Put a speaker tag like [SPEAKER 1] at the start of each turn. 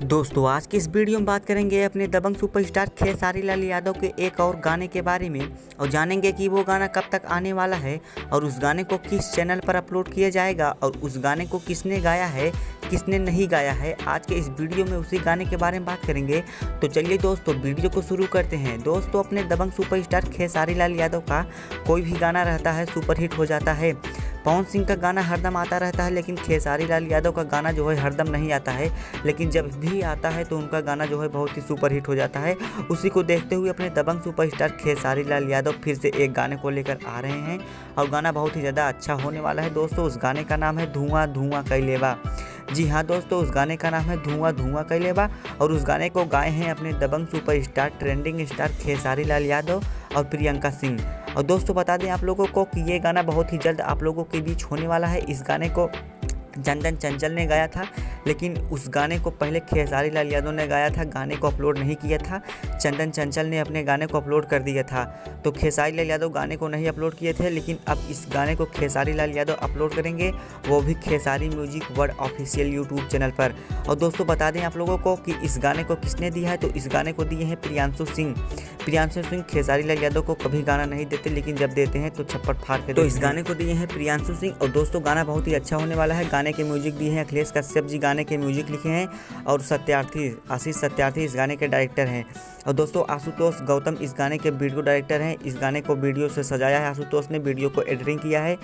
[SPEAKER 1] दोस्तों आज की इस वीडियो में बात करेंगे अपने दबंग सुपरस्टार खेसारी लाल यादव के एक और गाने के बारे में और जानेंगे कि वो गाना कब तक आने वाला है और उस गाने को किस चैनल पर अपलोड किया जाएगा और उस गाने को किसने गाया है किसने नहीं गाया है। आज के इस वीडियो में उसी गाने के बारे में बात करेंगे। तो चलिए दोस्तों वीडियो को शुरू करते हैं। दोस्तों अपने दबंग सुपरस्टार खेसारी लाल यादव का कोई भी गाना रहता है सुपरहिट हो जाता है। पवन सिंह का गाना हरदम आता रहता है, लेकिन खेसारी लाल यादव का गाना जो है हरदम नहीं आता है, लेकिन जब भी आता है तो उनका गाना जो है बहुत ही सुपरहिट हो जाता है। उसी को देखते हुए अपने दबंग सुपरस्टार खेसारी लाल यादव फिर से एक गाने को लेकर आ रहे हैं और गाना बहुत ही ज़्यादा अच्छा होने वाला है। दोस्तों उस गाने का नाम है धुआं धुआं कैलेबा। जी हाँ दोस्तों, उस गाने का नाम है धुआं धुआं कैलेबा और उस गाने को गाए हैं अपने दबंग superstar trending star Khesari Lal Yadav और प्रियंका सिंह। और दोस्तों बता दें आप लोगों को कि ये गाना बहुत ही जल्द आप लोगों के बीच होने वाला है। इस गाने को चंदन चंचल ने गाया था, लेकिन उस गाने को पहले खेसारी लाल यादव ने गाया था, गाने को अपलोड नहीं किया था। चंदन चंचल ने अपने गाने को अपलोड कर दिया था, तो खेसारी लाल यादव गाने को नहीं अपलोड किए थे, लेकिन अब इस गाने को खेसारी लाल यादव अपलोड करेंगे, वो भी Khesari music world official YouTube channel पर। और दोस्तों बता दें आप लोगों को कि इस गाने को किसने दिया है, तो इस गाने को दिए हैं प्रियांशु सिंह। प्रियांशु सिंह खेसारी लाल यादव को कभी गाना नहीं देते, लेकिन जब देते हैं तो छप्पर फाड़ के। तो इस गाने को दिए हैं प्रियांशु सिंह। और दोस्तों गाना बहुत ही अच्छा होने वाला है। गाने के म्यूजिक दिए हैं अखिलेश कश्यप जी, गाने के म्यूजिक लिखे हैं और आशीष सत्यार्थी इस गाने के डायरेक्टर हैं। और दोस्तों आशुतोष गौतम इस गाने के वीडियो डायरेक्टर हैं। इस गाने को वीडियो से सजाया है आशुतोष ने, वीडियो को एडिटिंग किया है